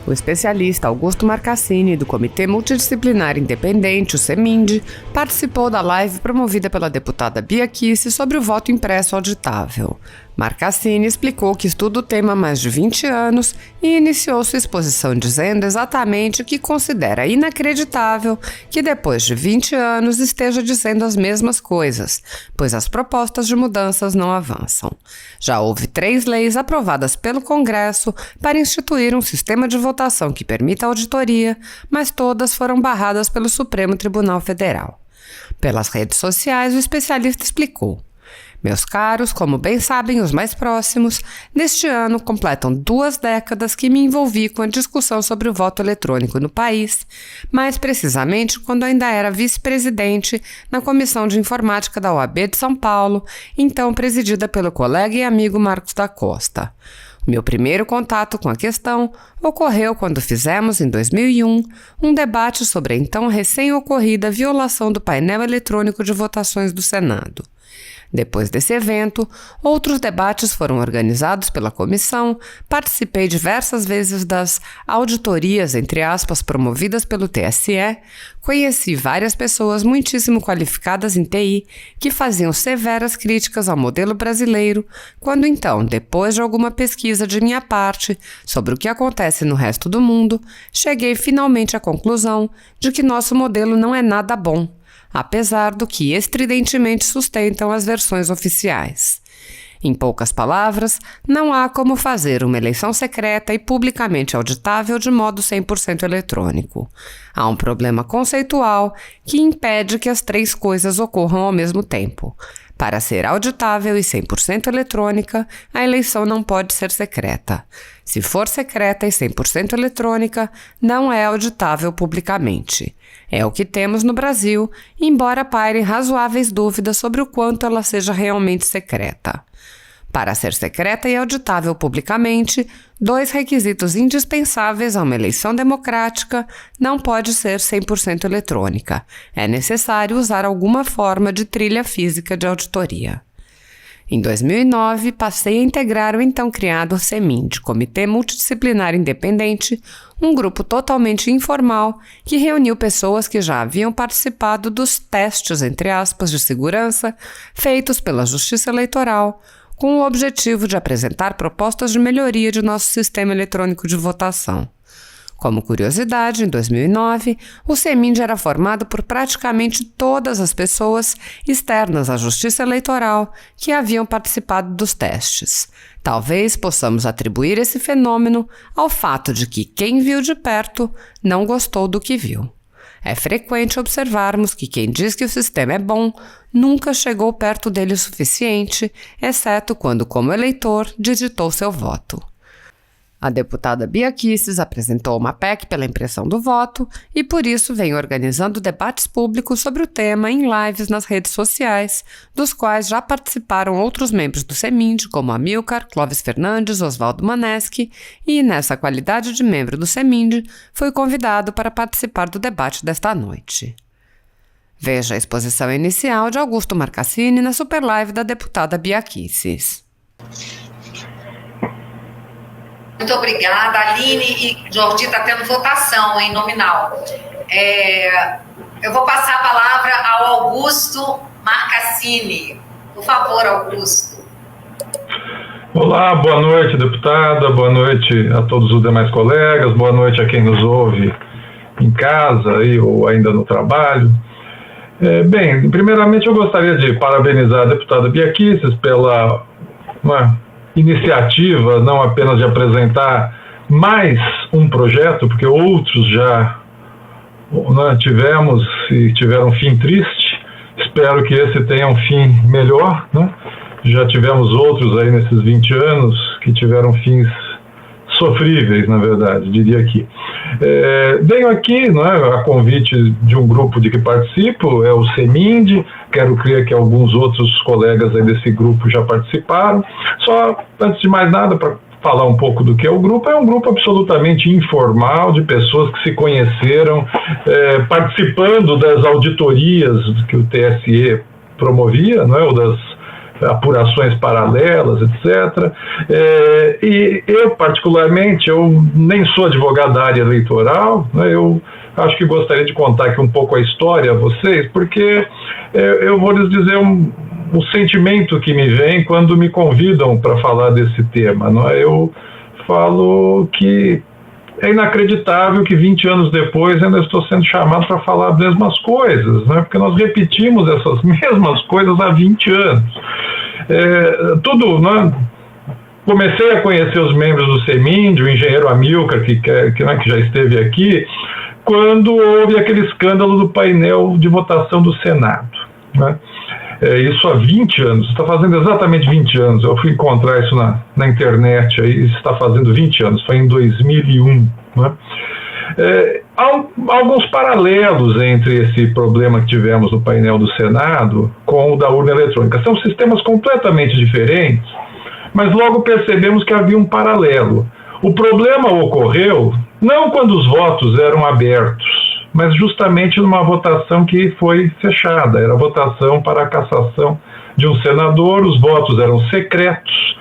O especialista Augusto Marcassini, do Comitê Multidisciplinar Independente, o CEMIND, participou da live promovida pela deputada Bia Kicis sobre o voto impresso auditável. Marcassini explicou que estuda o tema há mais de 20 anos e iniciou sua exposição dizendo exatamente que considera inacreditável que depois de 20 anos esteja dizendo as mesmas coisas, pois as propostas de mudanças não avançam. Já houve 3 leis aprovadas pelo Congresso para instituir um sistema de votação que permita auditoria, mas todas foram barradas pelo Supremo Tribunal Federal. Pelas redes sociais, o especialista explicou: meus caros, como bem sabem os mais próximos, neste ano completam 2 décadas que me envolvi com a discussão sobre o voto eletrônico no país, mais precisamente quando ainda era vice-presidente na Comissão de Informática da OAB de São Paulo, então presidida pelo colega e amigo Marcos da Costa. Meu primeiro contato com a questão ocorreu quando fizemos, em 2001, um debate sobre a então recém-ocorrida violação do painel eletrônico de votações do Senado. Depois desse evento, outros debates foram organizados pela comissão, participei diversas vezes das auditorias, entre aspas, promovidas pelo TSE, conheci várias pessoas muitíssimo qualificadas em TI que faziam severas críticas ao modelo brasileiro, quando então, depois de alguma pesquisa de minha parte sobre o que acontece no resto do mundo, cheguei finalmente à conclusão de que nosso modelo não é nada bom, apesar do que estridentemente sustentam as versões oficiais. Em poucas palavras, não há como fazer uma eleição secreta e publicamente auditável de modo 100% eletrônico. Há um problema conceitual que impede que as 3 coisas ocorram ao mesmo tempo. Para ser auditável e 100% eletrônica, a eleição não pode ser secreta. Se for secreta e 100% eletrônica, não é auditável publicamente. É o que temos no Brasil, embora pairem razoáveis dúvidas sobre o quanto ela seja realmente secreta. Para ser secreta e auditável publicamente, 2 requisitos indispensáveis a uma eleição democrática: não pode ser 100% eletrônica. É necessário usar alguma forma de trilha física de auditoria. Em 2009, passei a integrar o então criado CEMIND, Comitê Multidisciplinar Independente, um grupo totalmente informal que reuniu pessoas que já haviam participado dos testes, entre aspas, de segurança feitos pela Justiça Eleitoral, com o objetivo de apresentar propostas de melhoria de nosso sistema eletrônico de votação. Como curiosidade, em 2009, o CEMIND era formado por praticamente todas as pessoas externas à Justiça Eleitoral que haviam participado dos testes. Talvez possamos atribuir esse fenômeno ao fato de que quem viu de perto não gostou do que viu. É frequente observarmos que quem diz que o sistema é bom nunca chegou perto dele o suficiente, exceto quando, como eleitor, digitou seu voto. A deputada Bia Kicis apresentou uma PEC pela impressão do voto e, por isso, vem organizando debates públicos sobre o tema em lives nas redes sociais, dos quais já participaram outros membros do CEMIND, como Amilcar, Clóvis Fernandes, Oswaldo Maneschi, e, nessa qualidade de membro do CEMIND, foi convidado para participar do debate desta noite. Veja a exposição inicial de Augusto Marcassini na superlive da deputada Bia Kicis. Muito obrigada, Aline, e Jordi está tendo votação, em nominal. Eu vou passar a palavra ao Augusto Marcassini. Por favor, Augusto. Olá, boa noite, deputada, boa noite a todos os demais colegas, boa noite a quem nos ouve em casa ou ainda no trabalho. Bem, primeiramente eu gostaria de parabenizar a deputada Bia Kicis pela iniciativa, não apenas de apresentar mais um projeto, porque outros já tivemos e tiveram um fim triste. Espero que esse tenha um fim melhor, né? Já tivemos outros aí nesses 20 anos que tiveram fins sofríveis, na verdade, diria aqui. Venho aqui, a convite de um grupo de que participo, é o CEMIND. Quero crer que alguns outros colegas aí desse grupo já participaram. Só, antes de mais nada, para falar um pouco do que é o grupo, é um grupo absolutamente informal, de pessoas que se conheceram participando das auditorias que o TSE promovia, ou das apurações paralelas, etc. E eu, particularmente, eu nem sou advogado da área eleitoral, né, eu acho que gostaria de contar aqui um pouco a história a vocês, porque eu vou lhes dizer o sentimento que me vem quando me convidam para falar desse tema. Não é? Eu falo que é inacreditável que 20 anos depois ainda estou sendo chamado para falar as mesmas coisas, né? Porque nós repetimos essas mesmas coisas há 20 anos. Né? Comecei a conhecer os membros do CEMIND, o engenheiro Amilcar, que já esteve aqui, quando houve aquele escândalo do painel de votação do Senado, né? Isso há 20 anos, está fazendo exatamente 20 anos, eu fui encontrar isso na internet, aí está fazendo 20 anos, foi em 2001, né? Há alguns paralelos entre esse problema que tivemos no painel do Senado com o da urna eletrônica. São sistemas completamente diferentes, mas logo percebemos que havia um paralelo. O problema ocorreu não quando os votos eram abertos, mas justamente numa votação que foi fechada. Era a votação para a cassação de um senador, os votos eram secretos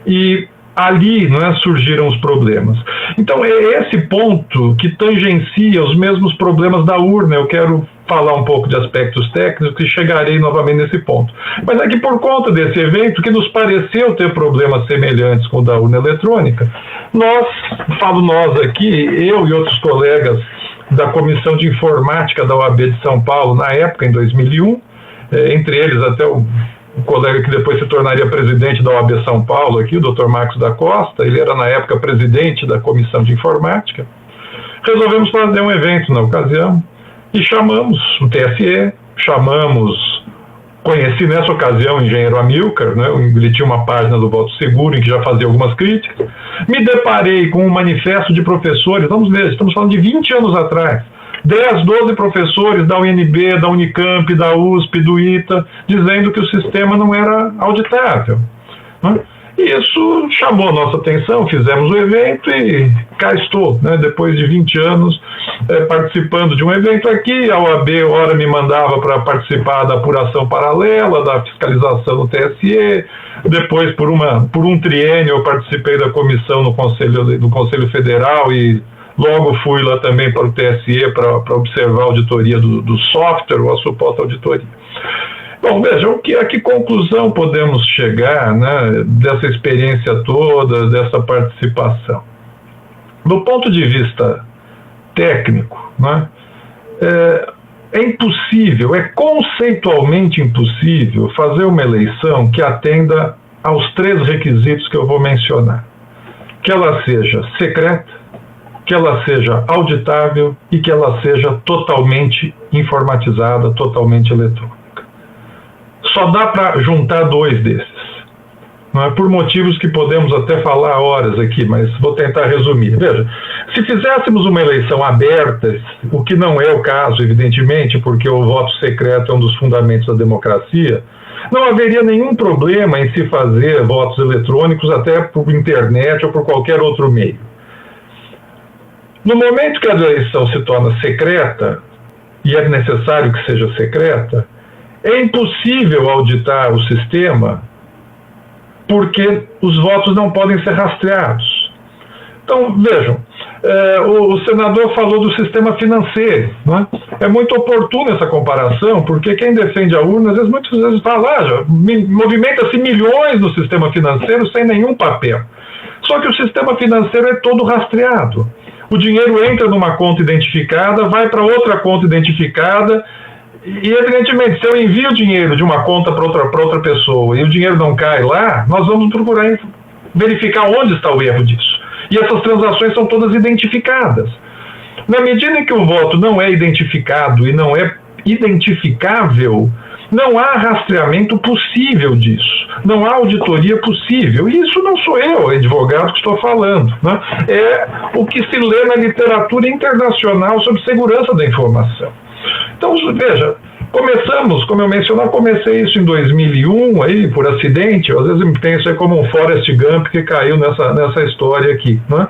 e ali, não é, surgiram os problemas. Então é esse ponto que tangencia os mesmos problemas da urna. Eu quero falar um pouco de aspectos técnicos e chegarei novamente nesse ponto. Mas é que por conta desse evento, que nos pareceu ter problemas semelhantes com o da urna eletrônica, falo nós aqui, eu e outros colegas da Comissão de Informática da OAB de São Paulo, na época, em 2001, entre eles até o colega que depois se tornaria presidente da OAB São Paulo, aqui, o Dr. Marcos da Costa, ele era na época presidente da Comissão de Informática, resolvemos fazer um evento na ocasião e chamamos o TSE, conheci nessa ocasião o engenheiro Amilcar, né? Ele tinha uma página do Voto Seguro em que já fazia algumas críticas. Me deparei com um manifesto de professores, vamos ver, estamos falando de 20 anos atrás, 10, 12 professores da UNB, da Unicamp, da USP, do ITA, dizendo que o sistema não era auditável, né? E isso chamou a nossa atenção, fizemos o evento e cá estou, né, depois de 20 anos participando de um evento aqui. A OAB ora me mandava para participar da apuração paralela, da fiscalização no TSE, depois por um triênio eu participei da comissão do Conselho Federal e logo fui lá também para o TSE para observar a auditoria do software, ou a suposta auditoria. Bom, vejam, a que conclusão podemos chegar, né, dessa experiência toda, dessa participação? Do ponto de vista técnico, né, é impossível, é conceitualmente impossível fazer uma eleição que atenda aos 3 requisitos que eu vou mencionar. Que ela seja secreta, que ela seja auditável e que ela seja totalmente informatizada, totalmente eletrônica. Só dá para juntar 2 desses, não é? Por motivos que podemos até falar horas aqui, mas vou tentar resumir. Veja, se fizéssemos uma eleição aberta, o que não é o caso, evidentemente, porque o voto secreto é um dos fundamentos da democracia, não haveria nenhum problema em se fazer votos eletrônicos até por internet ou por qualquer outro meio. No momento que a eleição se torna secreta, e é necessário que seja secreta, é impossível auditar o sistema porque os votos não podem ser rastreados. Então, vejam, o senador falou do sistema financeiro, né? É muito oportuna essa comparação, porque quem defende a urna, muitas vezes fala, movimenta-se milhões no sistema financeiro sem nenhum papel. Só que o sistema financeiro é todo rastreado. O dinheiro entra numa conta identificada, vai para outra conta identificada, e evidentemente, se eu envio dinheiro de uma conta para outra pessoa e o dinheiro não cai lá, nós vamos procurar verificar onde está o erro disso. E essas transações são todas identificadas. Na medida em que o voto não é identificado e não é identificável, não há rastreamento possível disso, não há auditoria possível. E isso não sou eu, advogado, que estou falando, né? É o que se lê na literatura internacional sobre segurança da informação. Então, veja, começamos, como eu mencionei, comecei isso em 2001, aí, por acidente. Às vezes eu penso como um Forrest Gump que caiu nessa história aqui, né?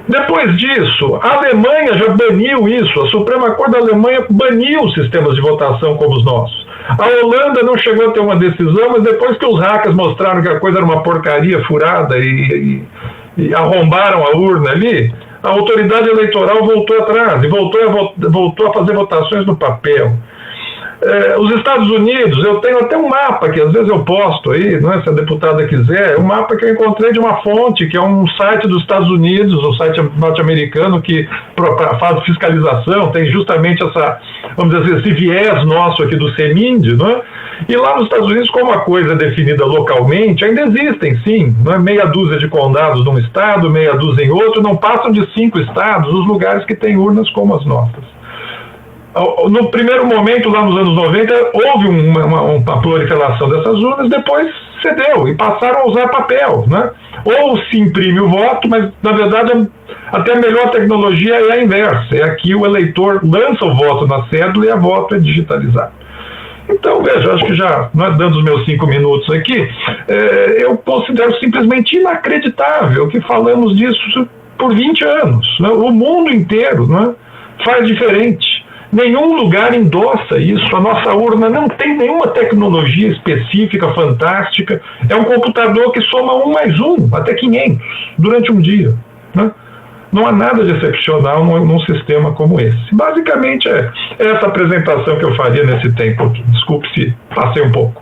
Depois disso, a Alemanha já baniu isso, a Suprema Corte da Alemanha baniu sistemas de votação como os nossos. A Holanda não chegou a ter uma decisão, mas depois que os hackers mostraram que a coisa era uma porcaria furada e arrombaram a urna ali, a autoridade eleitoral voltou atrás e voltou a fazer votações no papel. Os Estados Unidos, eu tenho até um mapa que às vezes eu posto aí, não é, se a deputada quiser, um mapa que eu encontrei de uma fonte, que é um site dos Estados Unidos, um site norte-americano que faz fiscalização, tem justamente essa, vamos dizer, esse viés nosso aqui do CEMIND, não é? E lá nos Estados Unidos, como a coisa é definida localmente, ainda existem, sim, não é? Meia dúzia de condados num estado, meia dúzia em outro, não passam de 5 estados os lugares que têm urnas como as nossas. No primeiro momento, lá nos anos 90, houve uma proliferação dessas urnas, depois cedeu e passaram a usar papel, né? Ou se imprime o voto, mas na verdade até a melhor tecnologia é a inversa, é aqui o eleitor lança o voto na cédula e a voto é digitalizado. Então, veja, acho que já, dando os meus 5 minutos aqui, eu considero simplesmente inacreditável que falamos disso por 20 anos, né? O mundo inteiro, né, faz diferente. Nenhum lugar endossa isso. A nossa urna não tem nenhuma tecnologia específica, fantástica. É um computador que soma 1 mais 1, até 500, durante um dia, né? Não há nada de excepcional num sistema como esse. Basicamente é essa apresentação que eu faria nesse tempo. Desculpe se passei um pouco.